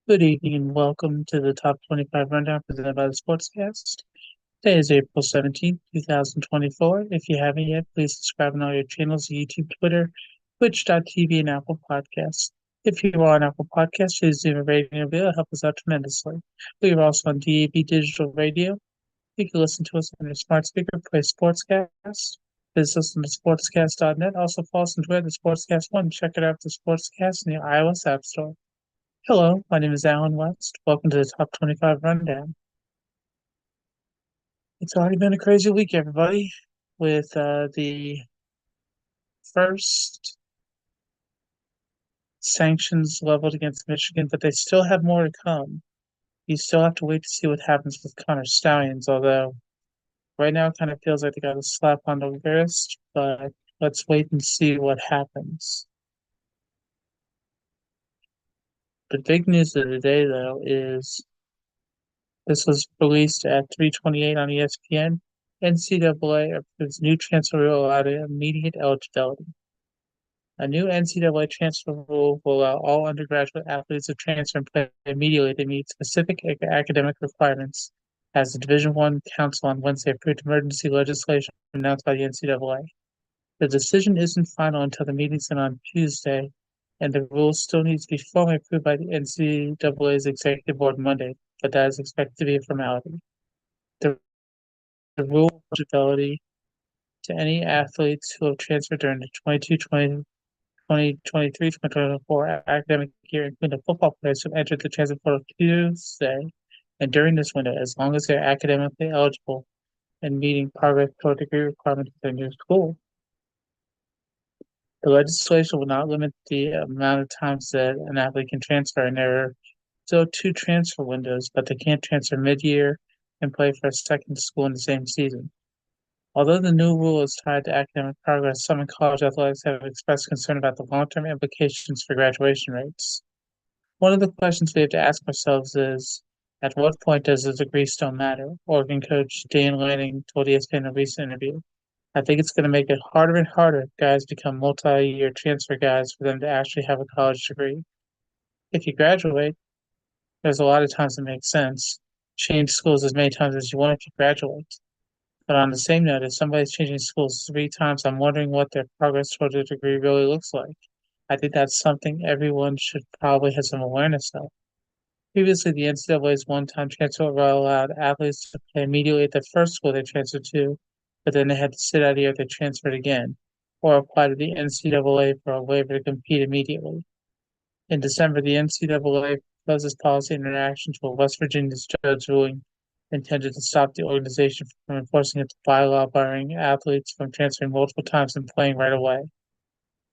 Good evening and welcome to the Top 25 Rundown presented by the Sportscast. Today is April 17th, 2024. If you haven't yet, please subscribe on all your channels, YouTube, Twitter, Twitch.tv, and Apple Podcasts. If you are on Apple Podcasts, please leave a rating and review. It'll help us out tremendously. We are also on DAB Digital Radio. You can listen to us on your smart speaker, play Sportscast. Visit us on the sportscast.net. Also follow us on Twitter, the Sportscast One. Check it out, the Sportscast in your iOS App Store. Hello, my name is Alan West. Welcome to the Top 25 Rundown. It's already been a crazy week, everybody, with the first sanctions leveled against Michigan, but they still have more to come. You still have to wait to see what happens with Connor Stallions, although right now it kind of feels like they got a slap on the wrist, but let's wait and see what happens. The big news of the day, though, is this was released at 3:28 on ESPN. NCAA approves new transfer rule allowing immediate eligibility. A new NCAA transfer rule will allow all undergraduate athletes to transfer and play immediately to meet specific academic requirements, as the Division I Council on Wednesday approved emergency legislation announced by the NCAA. The decision isn't final until the meeting's on Tuesday, and the rule still needs to be formally approved by the NCAA's executive board Monday, but that is expected to be a formality. The rule of eligibility to any athletes who have transferred during the 2023-2024 academic year, including the football players who entered the transfer portal Tuesday and during this window, as long as they're academically eligible and meeting progress toward degree requirements of their new school. The legislation will not limit the amount of times that an athlete can transfer, and there are still two transfer windows, but they can't transfer mid-year and play for a second school in the same season. Although the new rule is tied to academic progress, some in college athletics have expressed concern about the long-term implications for graduation rates. One of the questions we have to ask ourselves is, at what point does the degree still matter? Oregon coach Dan Lanning told ESPN in a recent interview. I think it's going to make it harder and harder if guys become multi-year transfer guys for them to actually have a college degree. If you graduate, there's a lot of times it makes sense. Change schools as many times as you want if you graduate. But on the same note, if somebody's changing schools 3 times, I'm wondering what their progress toward a degree really looks like. I think that's something everyone should probably have some awareness of. Previously, the NCAA's one-time transfer rule allowed athletes to play immediately at the first school they transferred to, but then they had to sit out a year if they transferred again, or apply to the NCAA for a waiver to compete immediately. In December, the NCAA proposed this policy in reaction to a West Virginia judge ruling intended to stop the organization from enforcing its bylaw barring athletes from transferring multiple times and playing right away.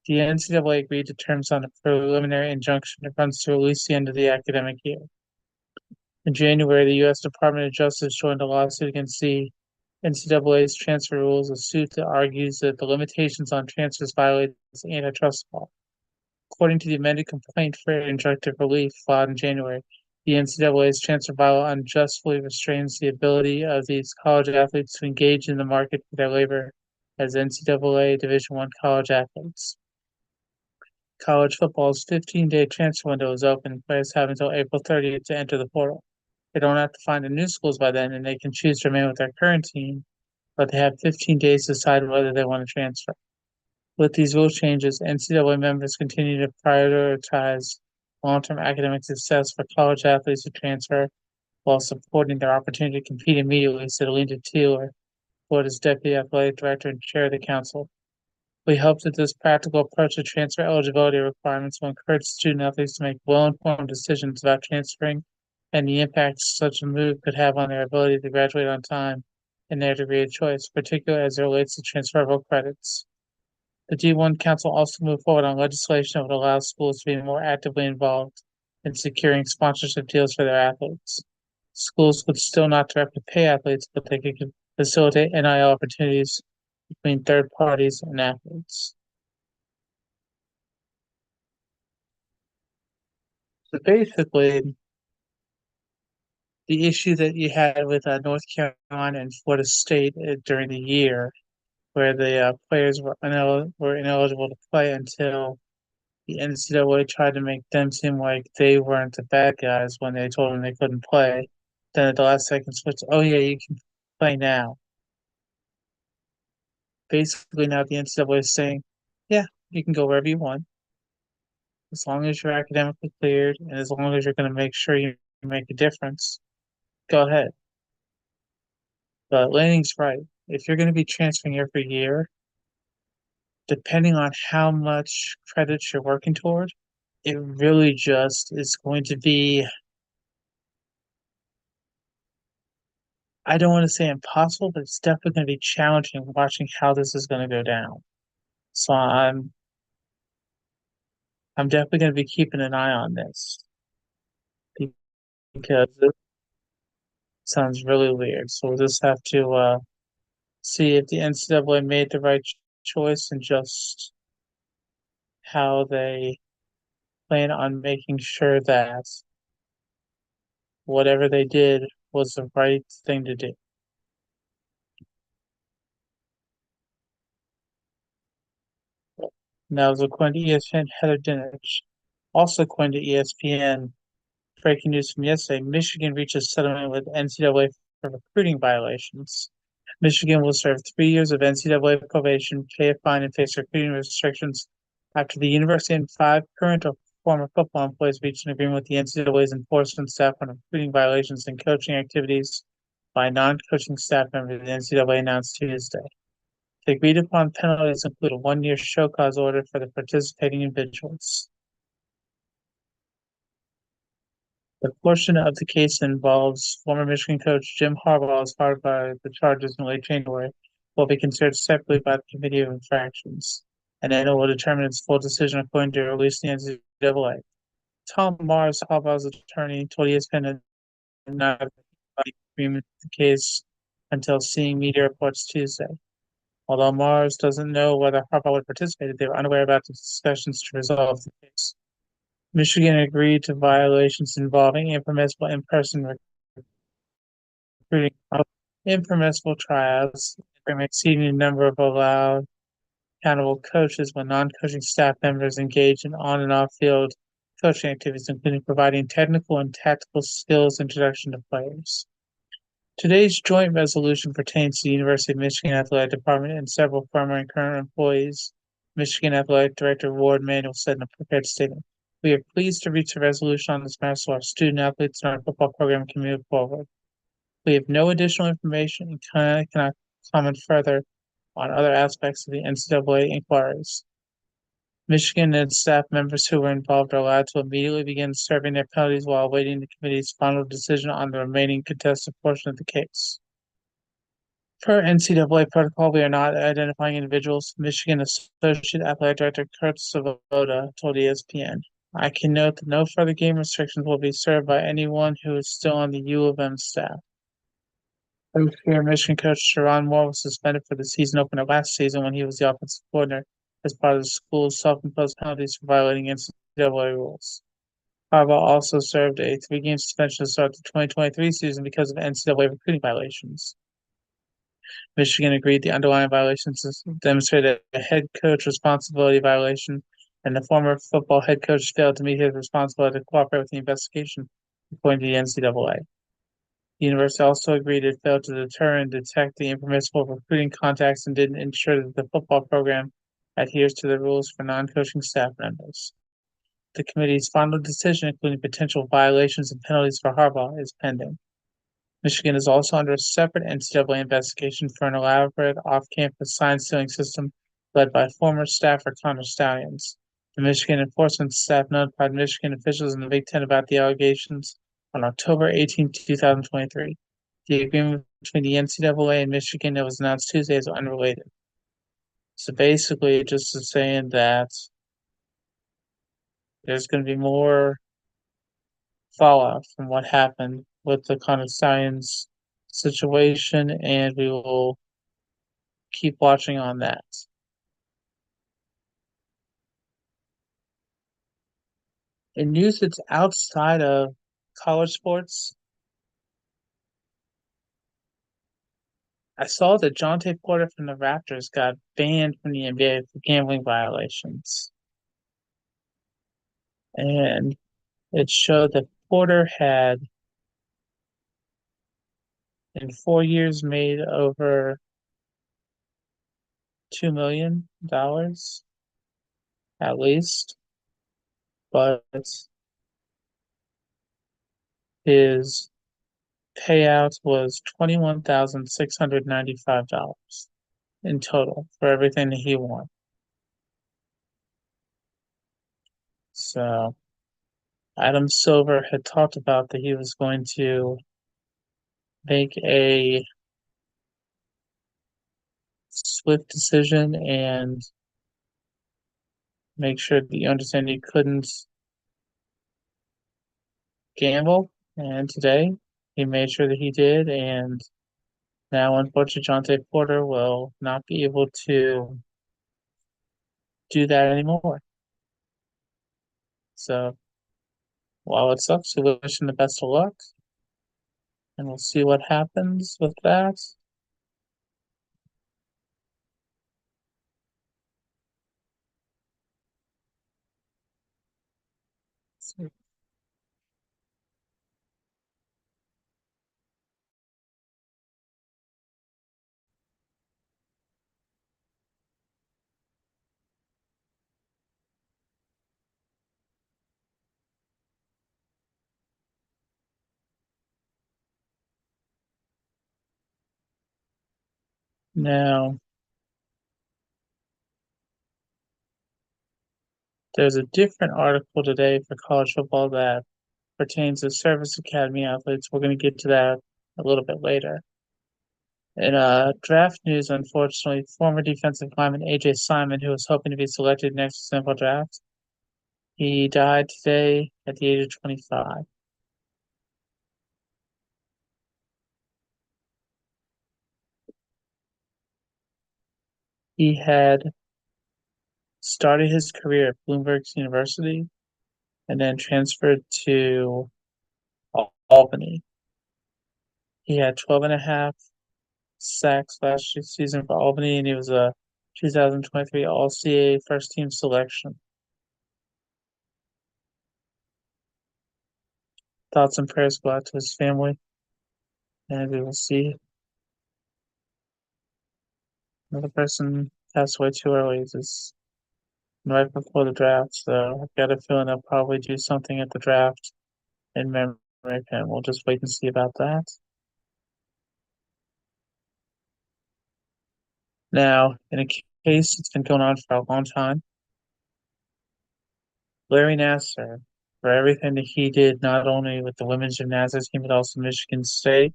The NCAA agreed to terms on a preliminary injunction that runs through at least the end of the academic year. In January, the U.S. Department of Justice joined a lawsuit against the NCAA's transfer rules, a suit that argues that the limitations on transfers violates antitrust law. According to the amended complaint for injunctive relief filed in January, the NCAA's transfer bylaw unjustly restrains the ability of these college athletes to engage in the market for their labor as NCAA Division I college athletes. College football's 15-day transfer window is open. Players have until April 30th to enter the portal. They don't have to find a new schools by then, and they can choose to remain with their current team, but they have 15 days to decide whether they want to transfer. With these rule changes, NCAA members continue to prioritize long-term academic success for college athletes to transfer while supporting their opportunity to compete immediately, said Linda Taylor, Florida's Deputy Athletic Director and Chair of the Council. We hope that this practical approach to transfer eligibility requirements will encourage student athletes to make well-informed decisions about transferring and the impact such a move could have on their ability to graduate on time in their degree of choice, particularly as it relates to transferable credits. The D1 Council also moved forward on legislation that would allow schools to be more actively involved in securing sponsorship deals for their athletes. Schools would still not directly pay athletes, but they could facilitate NIL opportunities between third parties and athletes. So basically, the issue that you had with North Carolina and Florida State during the year, where the players were ineligible to play until the NCAA tried to make them seem like they weren't the bad guys when they told them they couldn't play. Then at the last second switch, oh yeah, you can play now. Basically now the NCAA is saying, yeah, you can go wherever you want, as long as you're academically cleared and as long as you're going to make sure you make a difference, go ahead. But Lanning's right. If you're going to be transferring every year, depending on how much credits you're working toward, it really just is going to be, I don't want to say impossible, but it's definitely going to be challenging watching how this is going to go down. So I'm definitely going to be keeping an eye on this because it sounds really weird. So we'll just have to see if the NCAA made the right choice and just how they plan on making sure that whatever they did was the right thing to do. And that was according to ESPN Heather Dinich. Also according to ESPN, breaking news from yesterday, Michigan reaches settlement with NCAA for recruiting violations. Michigan will serve 3 years of NCAA probation, pay a fine, and face recruiting restrictions after the university and five current or former football employees reached an agreement with the NCAA's enforcement staff on recruiting violations and coaching activities by non-coaching staff members, the NCAA announced Tuesday. The agreed upon penalties include a 1 year show cause order for the participating individuals. The portion of the case involves former Michigan coach Jim Harbaugh as part of the charges in late January will be considered separately by the Committee of Infractions, and then it will determine its full decision according to a release in the NCAA. Tom Mars, Harbaugh's attorney, told ESPN that not agreement with the case until seeing media reports Tuesday. Although Mars doesn't know whether Harbaugh would participate, they were unaware about the discussions to resolve the case. Michigan agreed to violations involving impermissible in-person recruiting, impermissible tryouts, and exceeding the number of allowed accountable coaches when non-coaching staff members engage in on and off-field coaching activities, including providing technical and tactical skills introduction to players. Today's joint resolution pertains to the University of Michigan Athletic Department and several former and current employees. Michigan Athletic Director Ward Manuel said in a prepared statement, "We are pleased to reach a resolution on this matter so our student athletes and our football program can move forward. We have no additional information and cannot comment further on other aspects of the NCAA inquiries. Michigan and staff members who were involved are allowed to immediately begin serving their penalties while awaiting the committee's final decision on the remaining contested portion of the case." Per NCAA protocol, we are not identifying individuals. Michigan Associate Athletic Director Kurt Svoboda told ESPN. "I can note that no further game restrictions will be served by anyone who is still on the U of M staff." First-year Michigan coach Sharon Moore was suspended for the season opener last season when he was the offensive coordinator as part of the school's self-imposed penalties for violating NCAA rules. Harbaugh also served a three-game suspension to start the 2023 season because of NCAA recruiting violations. Michigan agreed the underlying violations demonstrated a head coach responsibility violation, and the former football head coach failed to meet his responsibility to cooperate with the investigation, according to the NCAA. The university also agreed it failed to deter and detect the impermissible recruiting contacts and didn't ensure that the football program adheres to the rules for non-coaching staff members. The committee's final decision, including potential violations and penalties for Harbaugh, is pending. Michigan is also under a separate NCAA investigation for an elaborate off-campus sign stealing system led by former staffer Connor Stallions. The Michigan enforcement staff notified Michigan officials in the Big Ten about the allegations on October 18, 2023. The agreement between the NCAA and Michigan that was announced Tuesday is unrelated. So basically, it just is saying that there's going to be more fallout from what happened with the Connor Stallions situation, and we will keep watching on that. In news that's outside of college sports, I saw that Jonte Porter from the Raptors got banned from the NBA for gambling violations. And it showed that Porter had in 4 years made over $2 million at least, but his payout was $21,695 in total for everything that he won. So Adam Silver had talked about that he was going to make a swift decision and make sure that you understand you couldn't gamble. And today he made sure that he did. And now, unfortunately, Jonte Porter will not be able to do that anymore. So while it sucks, we wish him the best of luck. And we'll see what happens with that. So now, there's a different article today for college football that pertains to service academy athletes. We're going to get to that a little bit later. In draft news, unfortunately, former defensive lineman AJ Simon, who was hoping to be selected next sample draft, he died today at the age of 25. He had started his career at Bloomberg University and then transferred to Albany. He had 12 and a half sacks last season for Albany, and he was a 2023 All-CAA first team selection. Thoughts and prayers go out to his family, and we will see another person pass away too early. It's right before the draft, so I've got a feeling they'll probably do something at the draft in memory of him. We'll just wait and see about that. Now, in a case that's been going on for a long time, Larry Nassar, for everything that he did, not only with the women's gymnastics team, but also Michigan State,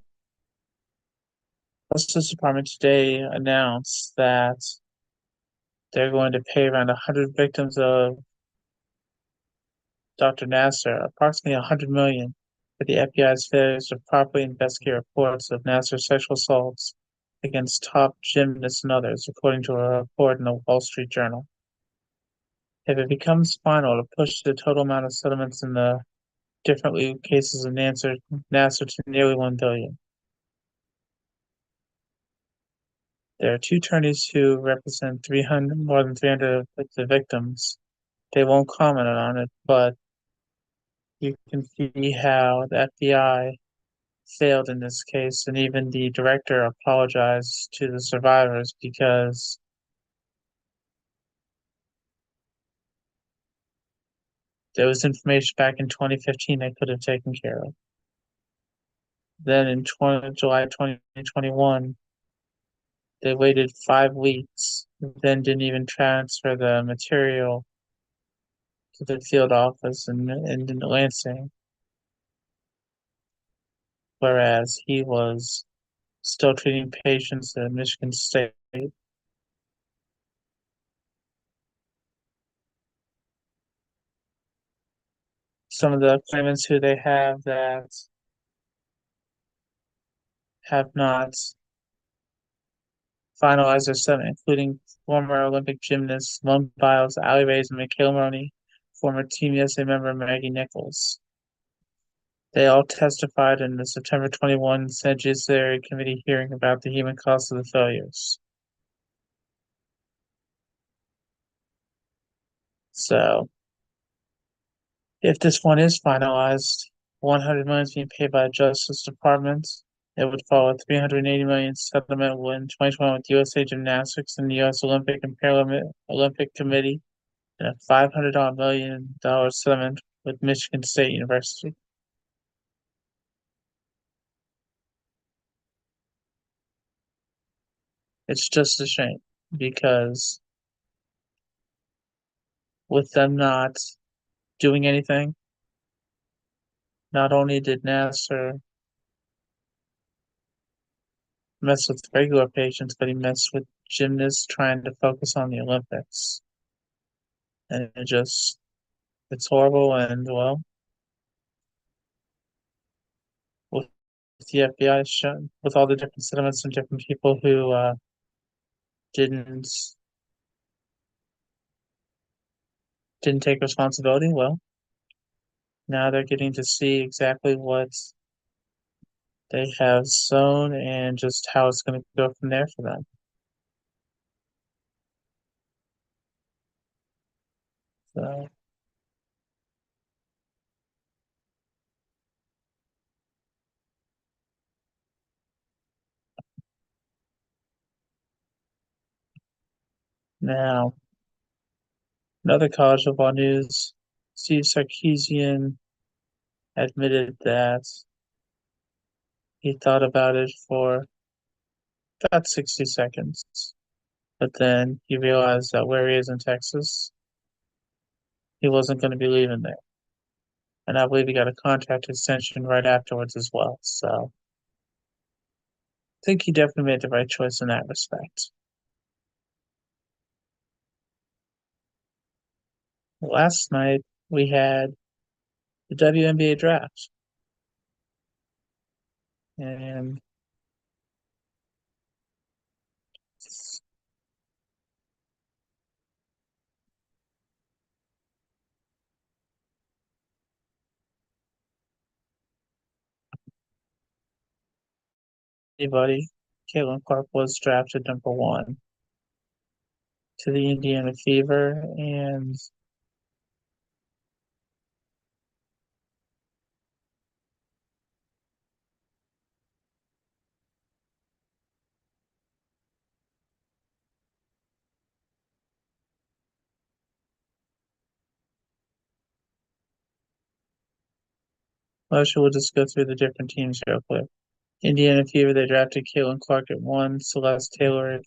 Justice Department today announced that they're going to pay around 100 victims of Dr. Nassar approximately 100 million for the FBI's failures to properly investigate reports of Nassar's sexual assaults against top gymnasts and others, according to a report in the Wall Street Journal. If it becomes final to push the total amount of settlements in the different legal cases of Nassar to nearly 1 billion. There are two attorneys who represent more than 300 of the victims. They won't comment on it, but you can see how the FBI failed in this case, and even the director apologized to the survivors because there was information back in 2015 they could have taken care of. Then in July 2021, they waited 5 weeks, then didn't even transfer the material to the field office in Lansing, whereas he was still treating patients at Michigan State. Some of the claimants who they have that have not finalized their settlement, including former Olympic gymnasts Lone Biles, Ali Reyes, and Mikhail Maroney, former Team USA member Maggie Nichols. They all testified in the September 21 Senate Judiciary Committee hearing about the human cost of the failures. So If this one is finalized, 100 million is being paid by the Justice Department. It would follow a 380 million settlement in 2020 with USA Gymnastics and the US Olympic and Paralympic Olympic Committee, and a $500 million settlement with Michigan State University. It's just a shame because with them not doing anything, not only did Nasser mess with regular patients, but he messed with gymnasts trying to focus on the Olympics. And it's horrible. And well, with the FBI, with all the different settlements and different people who didn't didn't take responsibility, well, now they're getting to see exactly what they have sown and just how it's going to go from there for them. So now, another college football news: Steve Sarkisian admitted that he thought about it for about 60 seconds, but then he realized that where he is in Texas, he wasn't going to be leaving there. And I believe he got a contract extension right afterwards as well. So I think he definitely made the right choice in that respect. Last night we had the WNBA draft, and anybody, Caitlin Clark was drafted number one to the Indiana Fever, and Marshall will just go through the different teams real quick. Indiana Fever, they drafted Caitlin Clark at 1, Celeste Taylor at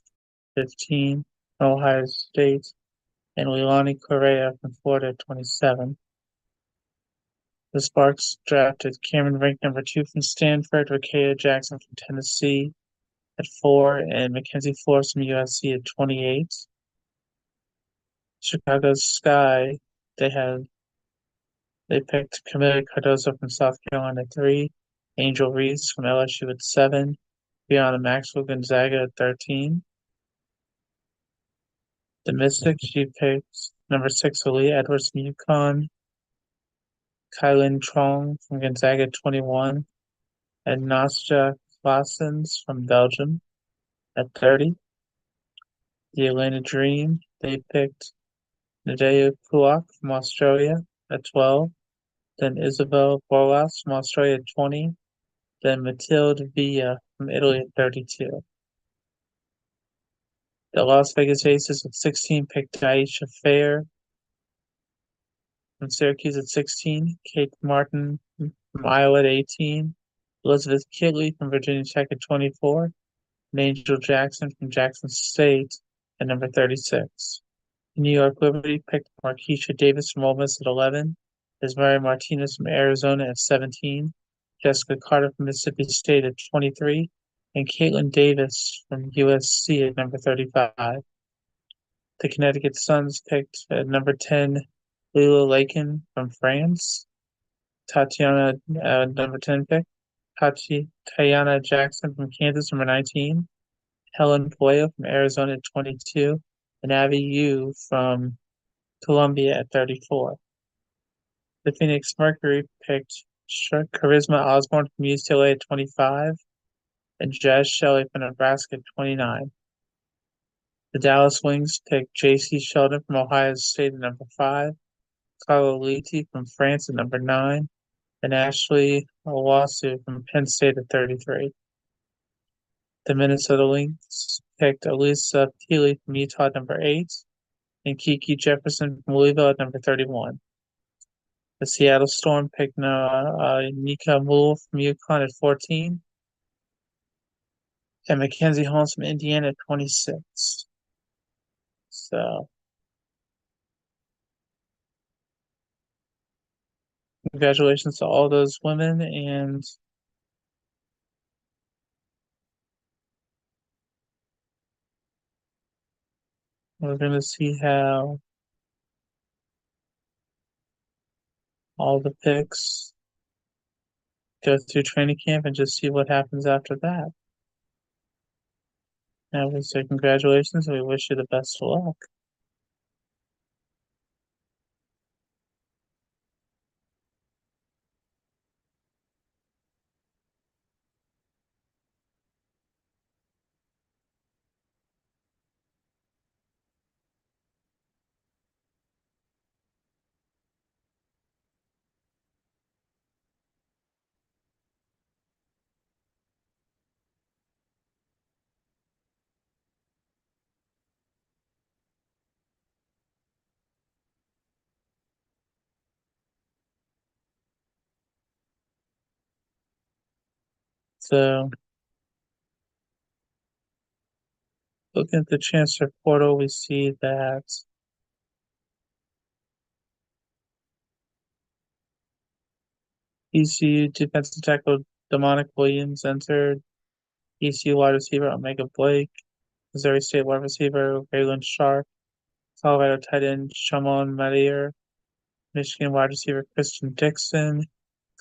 15 from Ohio State, and Leilani Correa from Florida at 27. The Sparks drafted Cameron ranked number 2 from Stanford, Rakea Jackson from Tennessee at 4, and Mackenzie Force from USC at 28. Chicago Sky, they had they picked Camila Cardozo from South Carolina at 3, Angel Reese from LSU at 7, Brianna Maxwell Gonzaga at 13. The Mystics, she picked number 6 Aaliyah Edwards from UConn, Kylan Trong from Gonzaga at 21, and Nastja Claessens from Belgium at 30. The Atlanta Dream, they picked Nadea Puak from Australia at 12, then Isabel Borlas from Australia at 20, then Matilde Villa from Italy at 32. The Las Vegas Aces at 16 picked Aisha Fair from Syracuse at 16, Kate Martin from Iowa at 18, Elizabeth Kitley from Virginia Tech at 24, and Angel Jackson from Jackson State at number 36. New York Liberty picked Marquisha Davis from Ole Miss at 11, Ismaria Martinez from Arizona at 17, Jessica Carter from Mississippi State at 23, and Caitlin Davis from USC at number 35. The Connecticut Suns picked at number 10 Lila Lakin from France, Tatiana number 10 pick, Tatiana Jackson from Kansas number 19, Helen Puello from Arizona at 22, and Abby Yu from Columbia at 34. The Phoenix Mercury picked Charisma Osborne from UCLA at 25, and Jazz Shelley from Nebraska at 29. The Dallas Wings picked J.C. Sheldon from Ohio State at number 5, Carla Liti from France at number 9, and Ashley Owasu from Penn State at 33. The Minnesota Lynx picked Elisa Healy from Utah at number 8, and Kiki Jefferson from Louisville at number 31. The Seattle Storm picked Nika Moole from UConn at 14, and Mackenzie Holmes from Indiana at 26. So, congratulations to all those women, and we're going to see how all the picks go through training camp and just see what happens after that. Now we say congratulations and we wish you the best of luck. So, looking at the transfer portal, we see that ECU defensive tackle Demonic Williams entered, ECU wide receiver Omega Blake, Missouri State wide receiver Raylan Sharp, Colorado tight end Shamon Madier, Michigan wide receiver Christian Dixon,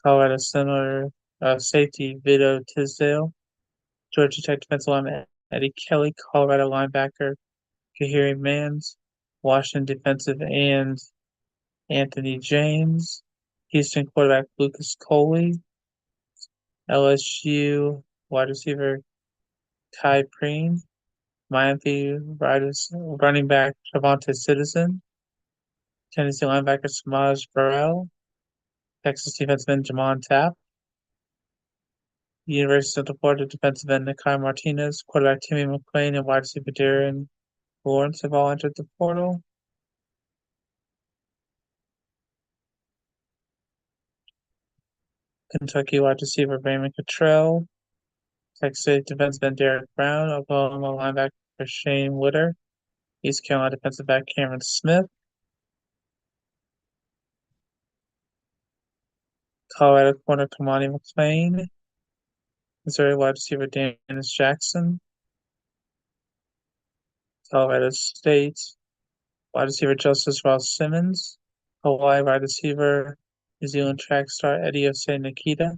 Colorado center safety Vito Tisdale, Georgia Tech defensive lineman Eddie Kelly, Colorado linebacker Kahiri Mans, Washington defensive end Anthony James, Houston quarterback Lucas Coley, LSU wide receiver Kai Preen, Miami running back Javante Citizen, Tennessee linebacker Samaj Burrell, Texas defensive end Jamon Tapp, University of Central Florida defensive end Nakai Martinez, quarterback Timmy McClain, and wide receiver Darren Lawrence have all entered the portal. Kentucky wide receiver Raymond Cottrell, Texas State defensive end Derek Brown, Oklahoma linebacker Shane Witter, East Carolina defensive back Cameron Smith, Colorado corner Kamani McClain, Missouri wide receiver Dennis Jackson, Colorado State wide receiver Justice Ross Simmons, Hawaii wide receiver New Zealand track star Eddie Osei Nikita,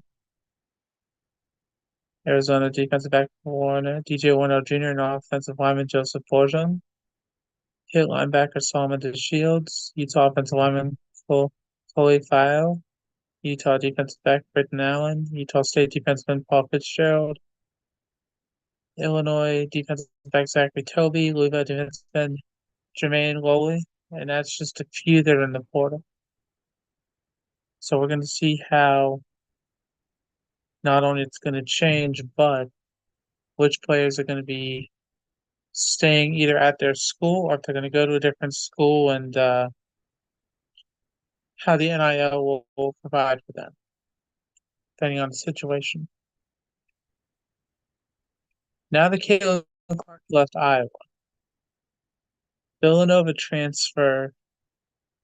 Arizona defensive back DJ Warner Jr. and offensive lineman Joseph Borjan, Hit linebacker Solomon DeShields, Utah offensive lineman Foley File, Utah defensive back Britton Allen, Utah State defenseman Paul Fitzgerald, Illinois defensive back Zachary Toby, Louisville defenseman Jermaine Lowley, and that's just a few that are in the portal. So we're going to see how not only it's going to change, but which players are going to be staying either at their school or if they're going to go to a different school, and how the NIL will provide for them, depending on the situation. Now that Caitlin Clark left Iowa, Villanova transfer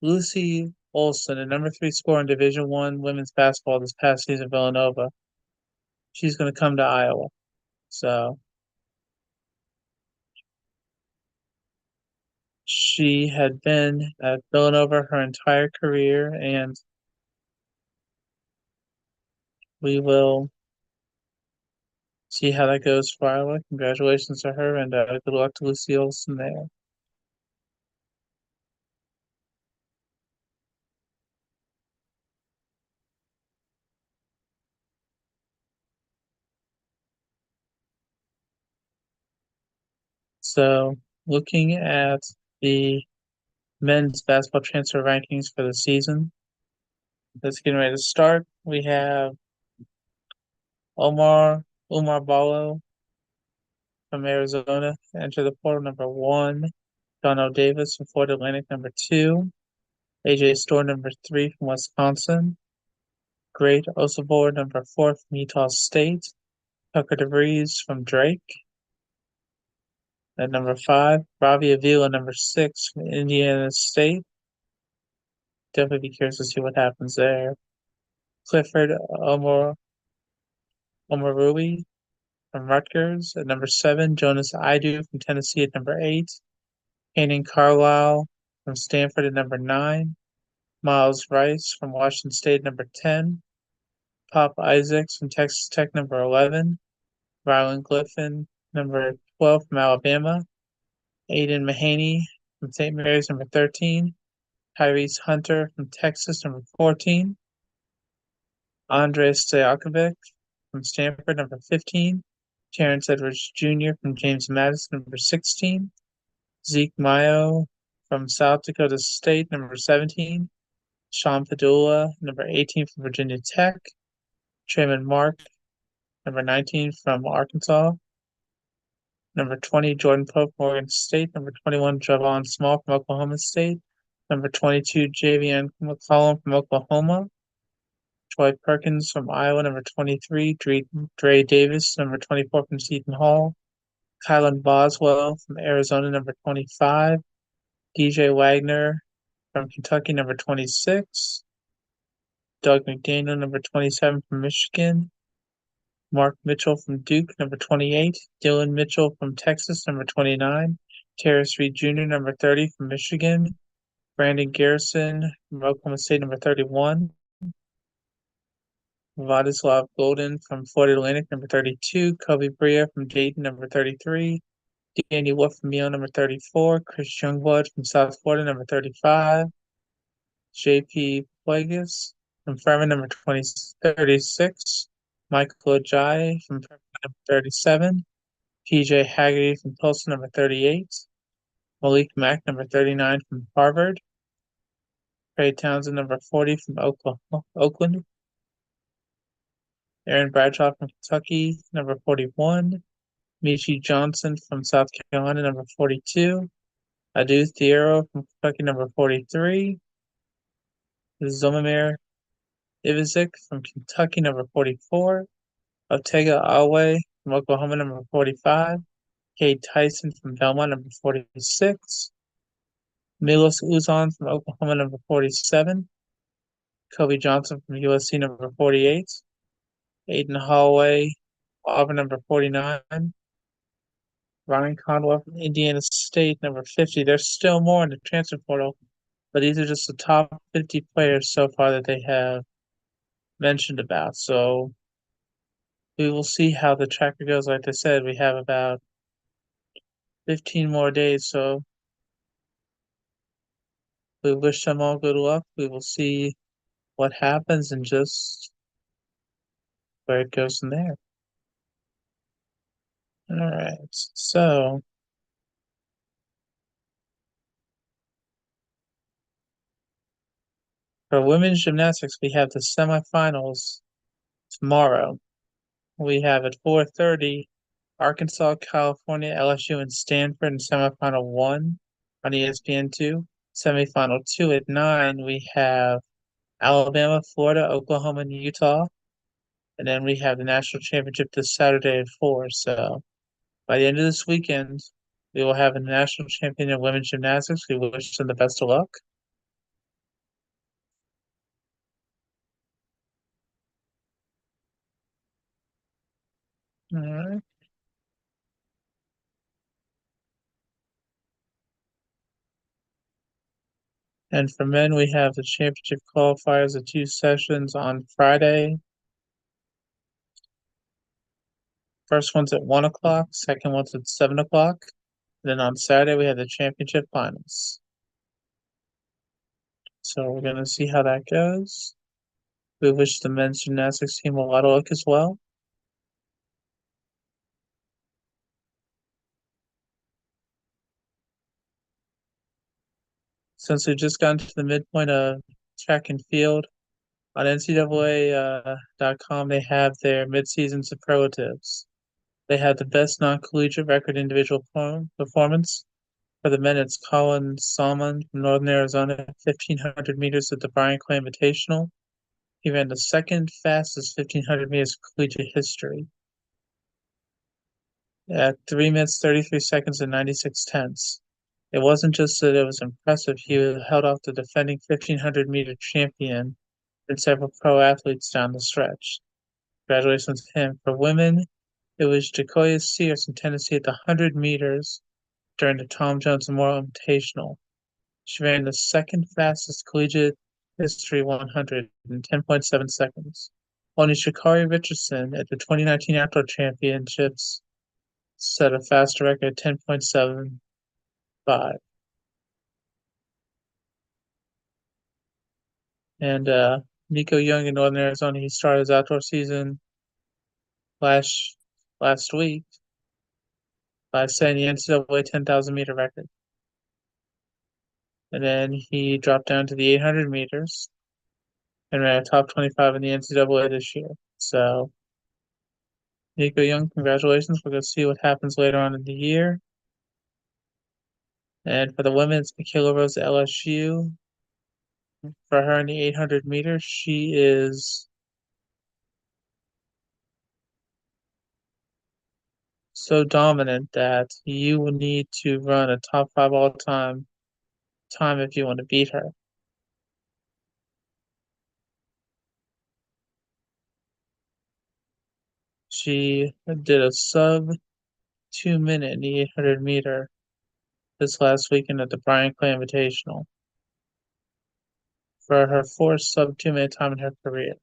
Lucy Olson, a number 3 scorer in Division One women's basketball this past season, Villanova. She's going to come to Iowa. So she had been at Villanova her entire career, and we will see how that goes for Iowa. Congratulations to her, and good luck to Lucy Olson there. So looking at the men's basketball transfer rankings for the season. Let's get ready to start. We have Omar Ballo from Arizona enter the portal number 1. Donald Davis from Florida Atlantic number 2. AJ Storr number 3 from Wisconsin. Great Osabor number 4 from Utah State. Tucker DeVries from Drake. At number 5, Ravi Avila number 6 from Indiana State. Definitely be curious to see what happens there. Clifford Omoruyi from Rutgers at number 7. Jonas Idu from Tennessee at number 8. Hayden Carlisle from Stanford at number 9. Miles Rice from Washington State, number 10. Pop Isaacs from Texas Tech, number 11. Rylan Griffin, number 12 from Alabama. Aiden Mahaney from St. Mary's, number 13. Tyrese Hunter from Texas, number 14. Andrei Stojakovic from Stanford, number 15. Terrence Edwards Jr. from James Madison, number 16. Zeke Mayo from South Dakota State, number 17. Sean Padula, number 18 from Virginia Tech. Trayvon Mark, number 19 from Arkansas. Number 20, Jordan Pope, Morgan State. Number 21, Javon Small from Oklahoma State. Number 22, Javian McCollum from Oklahoma. Troy Perkins from Iowa. Number 23, Dre Davis. Number 24 from Seton Hall. Kylan Boswell from Arizona. Number 25. DJ Wagner from Kentucky. Number 26. Doug McDaniel, number 27 from Michigan. Mark Mitchell from Duke, number 28. Dylan Mitchell from Texas, number 29. Terrace Reed Jr., number 30 from Michigan. Brandon Garrison from Oklahoma State, number 31. Vladislav Golden from Florida Atlantic, number 32. Kobe Bria from Dayton, number 33. Danny Wolf from Yale, number 34. Chris Youngblood from South Florida, number 35. JP Plagas from Furman, number 36. Michael Ajayi from Furman, number 37. PJ Haggerty from Tulsa, number 38. Malik Mack, number 39 from Harvard. Trey Townsend, number 40 from Oakland. Aaron Bradshaw from Kentucky, number 41. Michi Johnson from South Carolina, number 42. Adu Thiero from Kentucky, number 43. Zomamir Ivizik from Kentucky, number 44. Otega Awe from Oklahoma, number 45. Cade Tyson from Belmont, number 46. Milos Uzan from Oklahoma, number 47. Kobe Johnson from USC, number 48. Aiden Holloway, Auburn, number 49. Ryan Conwell from Indiana State, number 50. There's still more in the transfer portal, but these are just the top 50 players so far that they have mentioned about. So we will see how the tracker goes. Like I said, we have about 15 more days, so we wish them all good luck. We will see what happens and just where it goes from there. All right, so for women's gymnastics, we have the semifinals tomorrow. We have at 4:30 Arkansas, California, LSU, and Stanford in semifinal 1 on ESPN2. Semifinal 2 at 9, we have Alabama, Florida, Oklahoma, and Utah. And then we have the national championship this Saturday at 4. So by the end of this weekend, we will have a national champion in women's gymnastics. We wish them the best of luck. All right. And for men, we have the championship qualifiers, the 2 sessions on Friday. First one's at 1 o'clock, second one's at 7 o'clock. Then on Saturday, we have the championship finals. So we're going to see how that goes. We wish the men's gymnastics team a lot of luck as well. Since we just gotten to the midpoint of track and field, on NCAA.com, they have their midseason superlatives. They have the best non-collegiate record individual performance. For the men, it's Colin Salmon from Northern Arizona, 1,500 meters at the Brian Clay Invitational. He ran the second fastest 1,500 meters in collegiate history at 3 minutes, 33 seconds, and 96 tenths. It wasn't just that it was impressive, he held off the defending 1,500 meter champion and several pro athletes down the stretch. Congratulations to him. For women, it was Jacoya Sears from Tennessee at the 100 meters during the Tom Jones Memorial Invitational. She ran the second fastest collegiate history 100 in 10.7 seconds. Only Sha'Carri Richardson at the 2019 Outdoor Championships set a faster record at 10.75. And Nico Young in Northern Arizona, he started his outdoor season last last week by setting the NCAA 10,000 meter record. And then he dropped down to the 800 meters and ran a top 25 in the NCAA this year. So, Nico Young, congratulations. We're going to see what happens later on in the year. And for the women, it's Michaela Rose at LSU. For her in the 800 meters, she is so dominant that you will need to run a top five all time if you want to beat her. She did a sub 2 minute in the 800 meter this last weekend at the Brian Clay Invitational for her fourth sub 2 minute time in her career.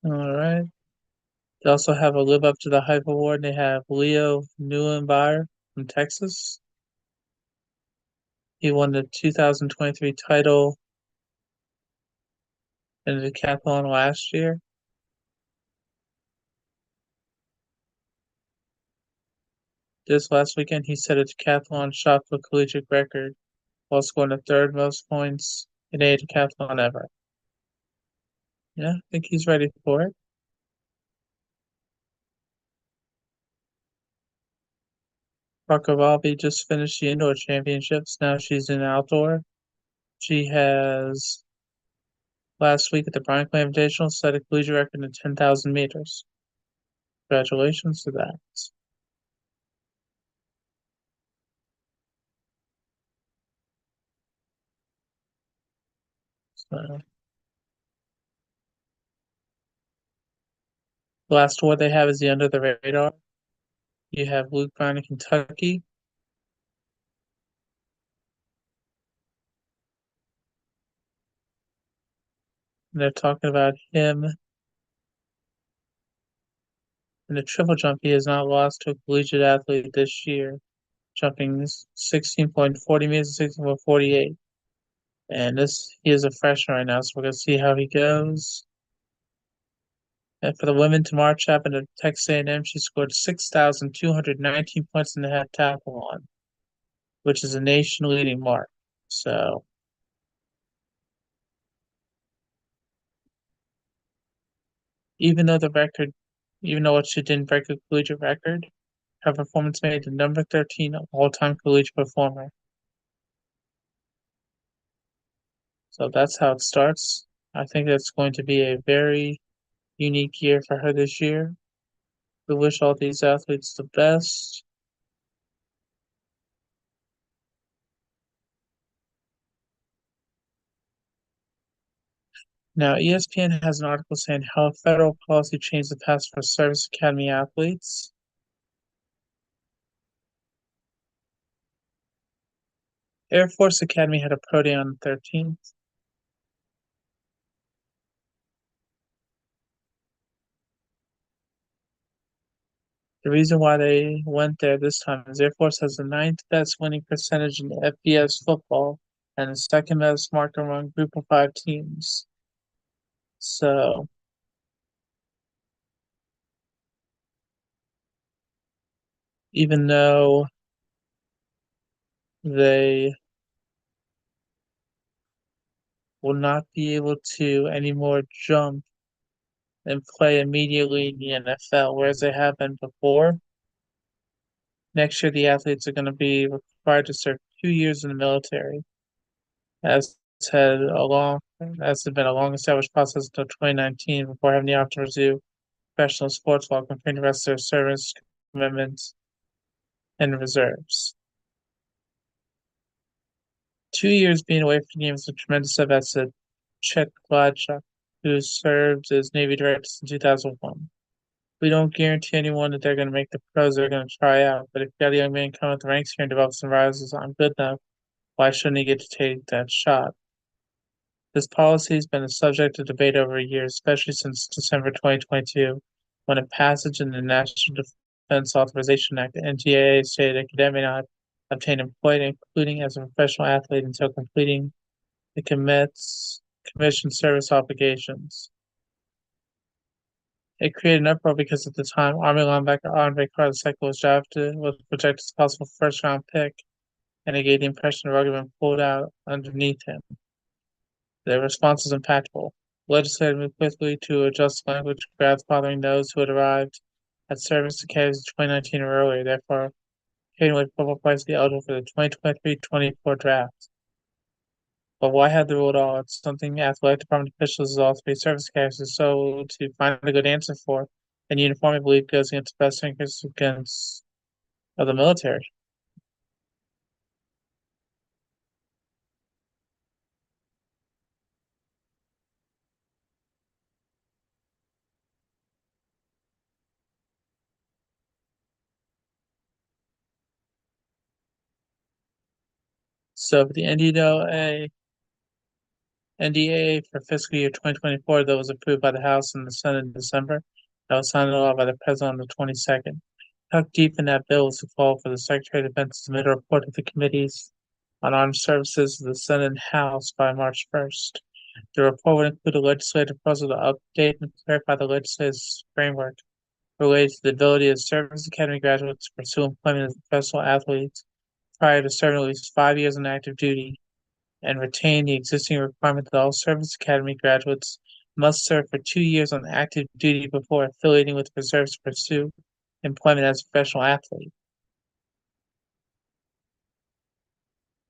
All right. They also have a live up to the hype award. They have Leo Neuenbeyer from Texas. He won the 2023 title in the decathlon last year. This last weekend, he set a decathlon shot put collegiate record while scoring the third most points in a decathlon ever. Yeah, I think he's ready for it. Barkovalvi just finished the indoor championships. Now she's in outdoor. She has last week at the Brian Clay Invitational set a collegiate record in 10,000 meters. Congratulations to that. So, the last award they have is the under the radar. You have Luke Brown in Kentucky. They're talking about him in the triple jump. He has not lost to a collegiate athlete this year, jumping 16.40 meters, 16.48. And he is a freshman right now, so we're gonna see how he goes. And for the women, Tamar Chapman at Texas A&M, she scored 6,219 points in the heptathlon, which is a nation-leading mark. So, even though the record, even though she didn't break a collegiate record, her performance made the number 13 all-time collegiate performer. So that's how it starts. I think that's going to be a very unique year for her this year. We wish all these athletes the best. Now, ESPN has an article saying how federal policy changed the path for service academy athletes. Air Force Academy had a pro day on the 13th. The reason why they went there this time is Air Force has the ninth best winning percentage in FBS football and the second best mark among group of five teams. So even though they will not be able to anymore jump and play immediately in the NFL, whereas they have been before. Next year, the athletes are going to be required to serve 2 years in the military, as had a long, as had been a long established process until 2019 before having the option to pursue professional sports while completing the rest of their service commitments and reserves. 2 years being away from the game is a tremendous setback, said Chet Gladchuk, who served as Navy director since 2001. We don't guarantee anyone that they're going to make the pros they're going to try out, but if you got a young man coming up the ranks here and develops and rises on good enough, why shouldn't he get to take that shot? This policy has been a subject of debate over a year, especially since December 2022, when a passage in the National Defense Authorization Act, the NDAA, stated a cadet may not obtain employment, including as a professional athlete, until completing the commission service obligations. It created an uproar because at the time, Army linebacker Andre Carter II was drafted with projected as a possible first-round pick, and it gave the impression the rug had been pulled out underneath him. The response was impactful. Legislators moved quickly to adjust language grandfathering those who had arrived at service academies in 2019 or earlier, therefore paving way for football players to be eligible for the 2023-24 draft. But why have the rule at all? It's something athletic department officials of all three service academies so to find a good answer for, and uniformly believe goes against the best interests against of the military. So for the NDAA for fiscal year 2024 that was approved by the House and the Senate in December, that was signed into law by the President on the 22nd. Tucked deep in that bill is the call for the Secretary of Defense to submit a report to the committees on armed services of the Senate and House by March 1st. The report would include a legislative proposal to update and clarify the legislative framework related to the ability of service academy graduates to pursue employment as professional athletes prior to serving at least 5 years in active duty, and retain the existing requirement that all service academy graduates must serve for 2 years on active duty before affiliating with reserves to pursue employment as a professional athlete.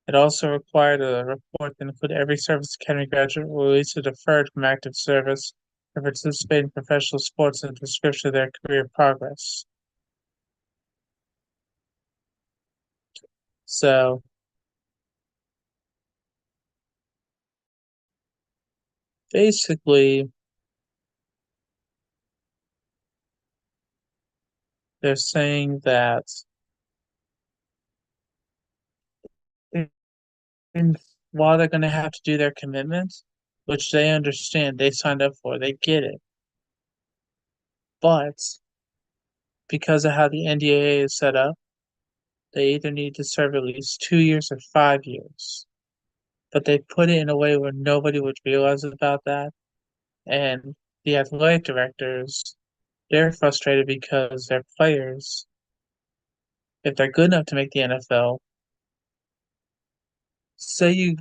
It also required a report that included every service academy graduate released or deferred from active service or participate in professional sports and a description of their career progress. So basically, they're saying that and while they're going to have to do their commitments, which they understand, they signed up for, they get it. But because of how the NDAA is set up, they either need to serve at least 2 years or 5 years. But they put it in a way where nobody would realize about that. And the athletic directors, they're frustrated because their players, if they're good enough to make the NFL, say you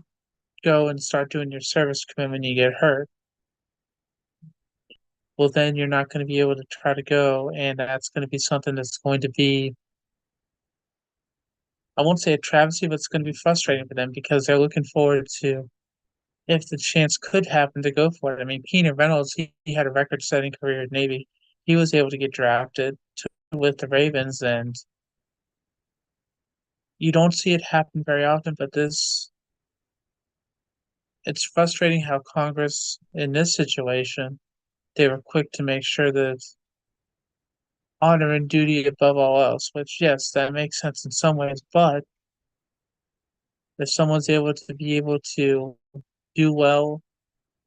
go and start doing your service commitment, you get hurt, well, then you're not going to be able to try to go. And that's going to be something that's going to be, I won't say a travesty, but it's going to be frustrating for them because they're looking forward to, if the chance could happen, to go for it. I mean, Peanut Reynolds, he had a record setting career at Navy. He was able to get drafted with the Ravens, and you don't see it happen very often, but it's frustrating how Congress, in this situation, they were quick to make sure that honor and duty above all else, which, yes, that makes sense in some ways, but if someone's able to be able to do well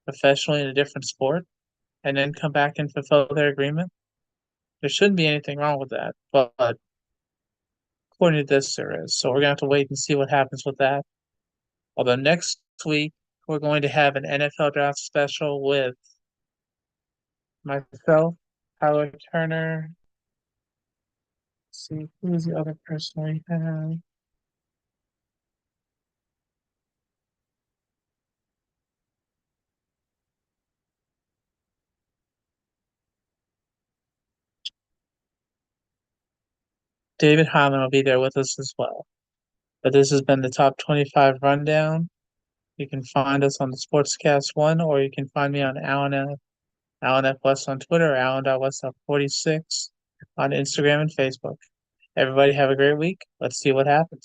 professionally in a different sport and then come back and fulfill their agreement, there shouldn't be anything wrong with that. But according to this, there is. So we're gonna have to wait and see what happens with that. Although next week we're going to have an NFL draft special with myself, Tyler Turner, See, who's the other person we have? David Hyman will be there with us as well. But this has been the top 25 rundown. You can find us on the Sportscast One, or you can find me on Alan F. West on Twitter, or Alan.West46 on Instagram and Facebook. Everybody have a great week. Let's see what happens.